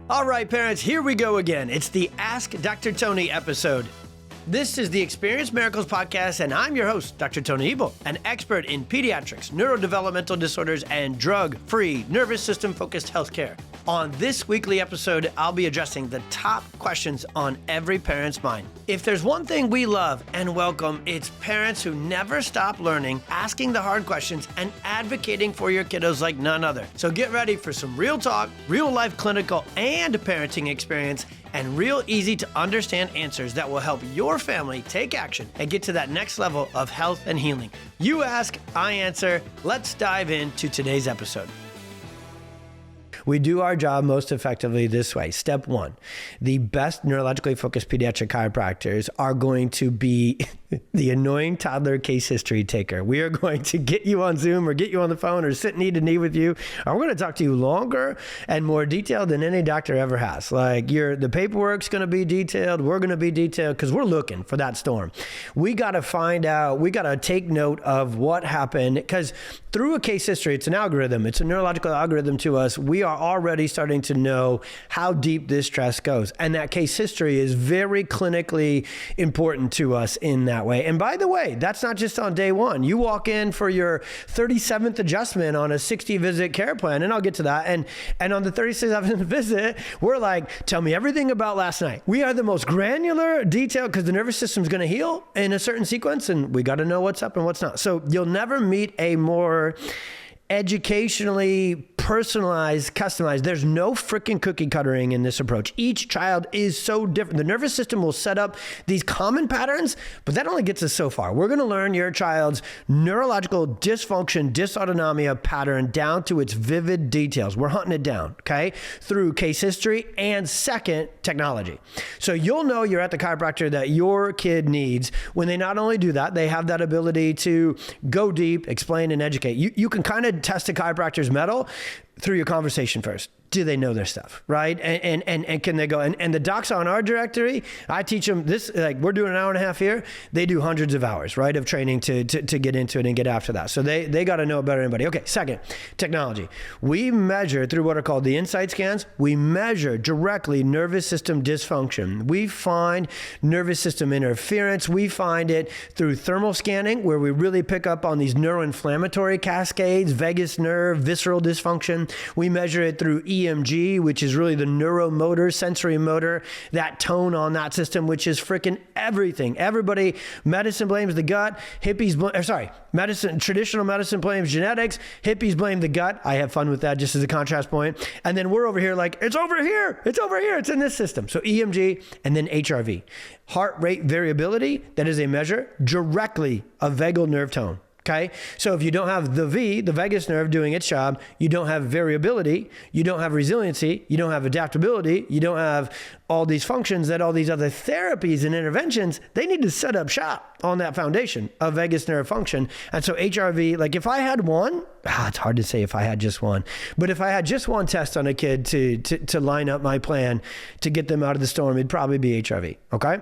All right, parents, here we go again. It's the Ask Dr. Tony episode. This is the Experience Miracles podcast, and I'm your host, Dr. Tony Ebel, an expert in pediatrics, neurodevelopmental disorders, and drug-free, nervous system-focused healthcare. On this weekly episode, I'll be addressing the top questions on every parent's mind. If there's one thing we love and welcome, it's parents who never stop learning, asking the hard questions, and advocating for your kiddos like none other. So get ready for some real talk, real-life clinical and parenting experience, and real easy to understand answers that will help your family take action and get to that next level of health and healing. You ask, I answer. Let's dive into today's episode. We do our job most effectively this way. Step one, the best neurologically focused pediatric chiropractors are going to be the annoying toddler case history taker. We are going to get you on Zoom or get you on the phone or sit knee to knee with you. And we're going to talk to you longer and more detailed than any doctor ever has. Like the paperwork's going to be detailed. We're going to be detailed because we're looking for that storm. We got to find out, we got to take note of what happened because through a case history, it's an algorithm. It's a neurological algorithm to us. We are already starting to know how deep this stress goes. And that case history is very clinically important to us in that way. And by the way, that's not just on day one. You walk in for your 37th adjustment on a 60 visit care plan, and I'll get to that. And on the 37th visit, we're like, tell me everything about last night. We are the most granular detail because the nervous system is going to heal in a certain sequence, and we got to know what's up and what's not. So you'll never meet a more educationally personalized, customized. There's no freaking cookie cuttering in this approach. Each child is so different. The nervous system will set up these common patterns, but that only gets us so far. We're going to learn your child's neurological dysfunction, dysautonomia pattern down to its vivid details. We're hunting it down, okay? Through case history and second, technology. So you'll know you're at the chiropractor that your kid needs when they not only do that, they have that ability to go deep, explain, and educate. You can kind of test a chiropractor's mettle through your conversation first. Do they know their stuff, right? And can they go? And the docs on our directory, I teach them this, like we're doing an hour and a half here. They do hundreds of hours, right, of training to get into it and get after that. So they got to know it better than anybody. Okay, second, technology. We measure through what are called the insight scans. We measure directly nervous system dysfunction. We find nervous system interference. We find it through thermal scanning, where we really pick up on these neuroinflammatory cascades, vagus nerve, visceral dysfunction. We measure it through EMG, which is really the neuromotor, sensory motor, that tone on that system, which is freaking everything. Everybody, medicine blames the gut, traditional medicine blames genetics, hippies blame the gut. I have fun with that just as a contrast point. And then we're over here like, it's over here, it's in this system. So EMG and then HRV, heart rate variability, that is a measure directly of vagal nerve tone. Okay, so if you don't have the vagus nerve doing its job, you don't have variability, you don't have resiliency, you don't have adaptability, you don't have all these functions that all these other therapies and interventions, they need to set up shop on that foundation of vagus nerve function. And so HRV, like if I had one, it's hard to say if I had just one, but if I had just one test on a kid to line up my plan to get them out of the storm, it'd probably be HRV, okay?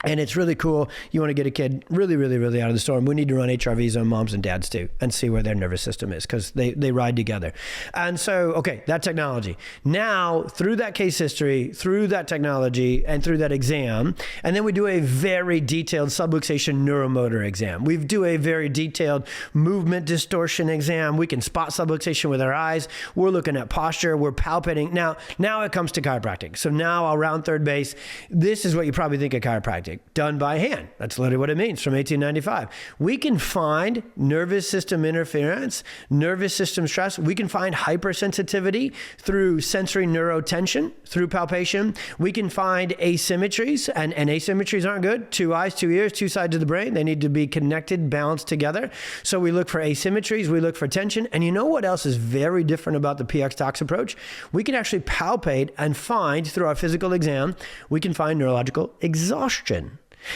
And it's really cool. You want to get a kid really, really, really out of the storm. We need to run HRVs on moms and dads too and see where their nervous system is because they ride together. And so, okay, that technology. Now, through that case history, through that technology, and through that exam, and then we do a very detailed subluxation neuromotor exam. We do a very detailed movement distortion exam. We can spot subluxation with our eyes. We're looking at posture. We're palpating. Now it comes to chiropractic. So now I'll round third base. This is what you probably think of chiropractic. Done by hand. That's literally what it means from 1895. We can find nervous system interference, nervous system stress. We can find hypersensitivity through sensory neurotension, through palpation. We can find asymmetries, and asymmetries aren't good. 2 eyes, 2 ears, 2 sides of the brain. They need to be connected, balanced together. So we look for asymmetries, we look for tension. And you know what else is very different about the PX Docs approach? We can actually palpate and find through our physical exam, we can find neurological exhaustion.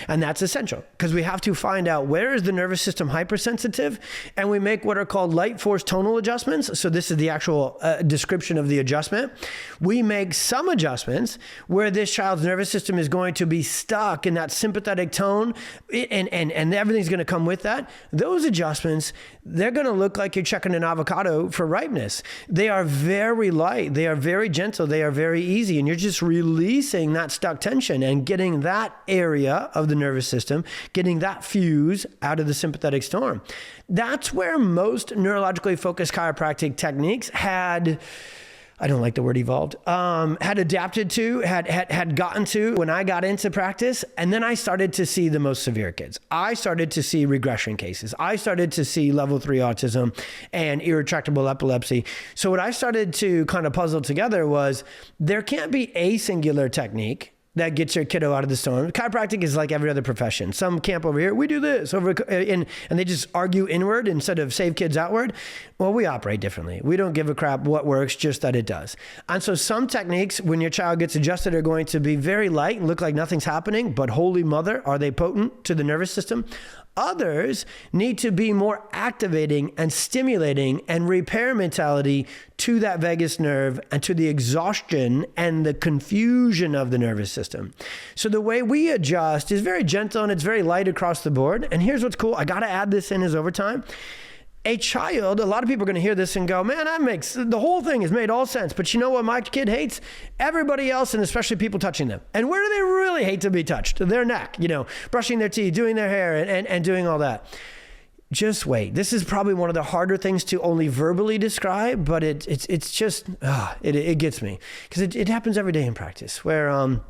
And that's essential because we have to find out where is the nervous system hypersensitive, and we make what are called light force tonal adjustments. So this is the actual description of the adjustment. We make some adjustments where this child's nervous system is going to be stuck in that sympathetic tone, and everything's going to come with that. Those adjustments, they're going to look like you're checking an avocado for ripeness. They are very light. They are very gentle. They are very easy. And you're just releasing that stuck tension and getting that area of the nervous system, getting that fuse out of the sympathetic storm. That's where most neurologically focused chiropractic techniques had, I don't like the word evolved, had adapted to, had gotten to when I got into practice. And then I started to see the most severe kids. I started to see regression cases. I started to see level 3 autism and irretractable epilepsy. So what I started to kind of puzzle together was there can't be a singular technique that gets your kiddo out of the storm. Chiropractic is like every other profession. Some camp over here, we do this, and they just argue inward instead of save kids outward. Well, we operate differently. We don't give a crap what works, just that it does. And so some techniques, when your child gets adjusted, are going to be very light and look like nothing's happening, but holy mother, are they potent to the nervous system? Others need to be more activating and stimulating and repair mentality to that vagus nerve and to the exhaustion and the confusion of the nervous system. So the way we adjust is very gentle and it's very light across the board. And here's what's cool. I got to add this in as overtime. A child, a lot of people are going to hear this and go, man, the whole thing has made all sense. But you know what my kid hates? Everybody else, and especially people touching them. And where do they really hate to be touched? Their neck, brushing their teeth, doing their hair, and doing all that. Just wait. This is probably one of the harder things to only verbally describe, but it's just, it gets me. Because it happens every day in practice where,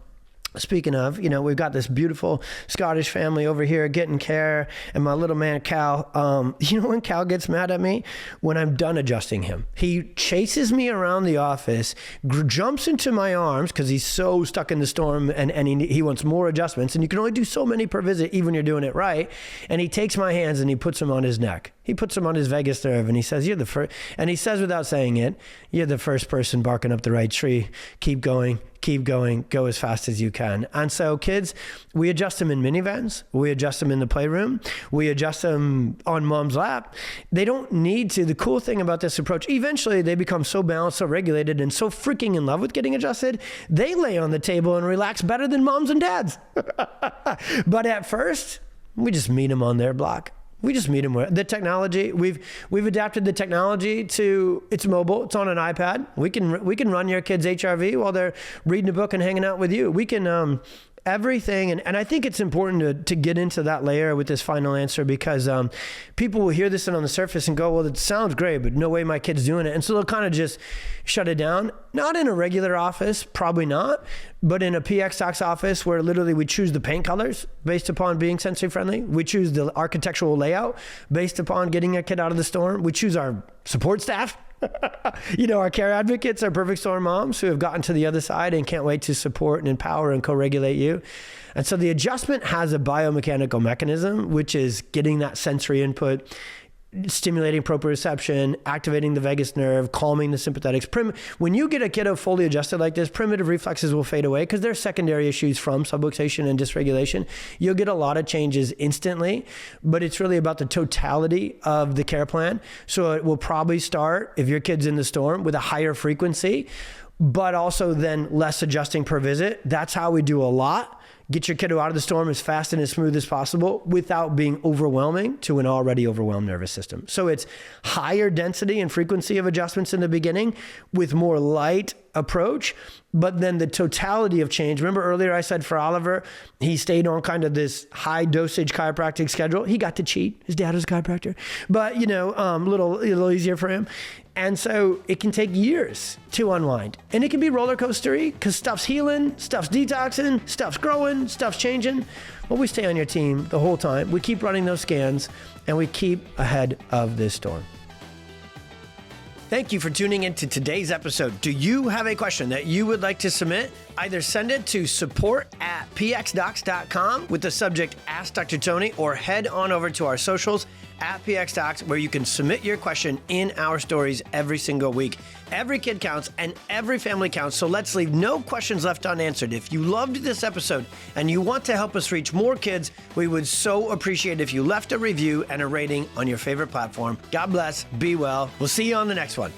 speaking of, we've got this beautiful Scottish family over here getting care, and my little man, Cal, when Cal gets mad at me? When I'm done adjusting him. He chases me around the office, jumps into my arms because he's so stuck in the storm and he wants more adjustments, and you can only do so many per visit even when you're doing it right, and he takes my hands and he puts them on his neck. He puts them on his vagus nerve and he says, you're the first, and he says without saying it, you're the first person barking up the right tree. Keep going, go as fast as you can. And so kids, we adjust them in minivans, we adjust them in the playroom, we adjust them on mom's lap. They don't need to. The cool thing about this approach, eventually they become so balanced, so regulated, and so freaking in love with getting adjusted, they lay on the table and relax better than moms and dads. But at first, we just meet them on their block. We just meet them with the technology. We've adapted the technology to, it's mobile. It's on an iPad. We can run your kids' HRV while they're reading a book and hanging out with you. We can everything. And I think it's important to get into that layer with this final answer because people will hear this and on the surface and go, well, it sounds great, but no way my kid's doing it. And so they'll kind of just shut it down. Not in a regular office, probably not, but in a PX Docs office where literally we choose the paint colors based upon being sensory friendly. We choose the architectural layout based upon getting a kid out of the storm. We choose our support staff. Our care advocates are perfect storm moms who have gotten to the other side and can't wait to support and empower and co-regulate you. And so the adjustment has a biomechanical mechanism, which is getting that sensory input, stimulating proprioception, activating the vagus nerve, calming the sympathetics. When you get a kiddo fully adjusted like this, primitive reflexes will fade away because they're secondary issues from subluxation and dysregulation. You'll get a lot of changes instantly, but it's really about the totality of the care plan. So it will probably start, if your kid's in the storm, with a higher frequency, but also then less adjusting per visit. That's how we do a lot. Get your kiddo out of the storm as fast and as smooth as possible without being overwhelming to an already overwhelmed nervous system. So it's higher density and frequency of adjustments in the beginning with more light approach, but then the totality of change. Remember earlier I said for Oliver, he stayed on kind of this high dosage chiropractic schedule. He got to cheat. His dad was a chiropractor, but a little easier for him. And so it can take years to unwind. And it can be roller coastery because stuff's healing, stuff's detoxing, stuff's growing, stuff's changing. Well, we stay on your team the whole time. We keep running those scans and we keep ahead of this storm. Thank you for tuning into today's episode. Do you have a question that you would like to submit? Either send it to support@pediatrics pxdocs.com with the subject Ask Dr. Tony, or head on over to our socials at pxdocs, where you can submit your question in our stories every single week. Every kid counts and every family counts, so let's leave no questions left unanswered. If you loved this episode and you want to help us reach more kids, we would so appreciate if you left a review and a rating on your favorite platform. God bless. Be well. We'll see you on the next one.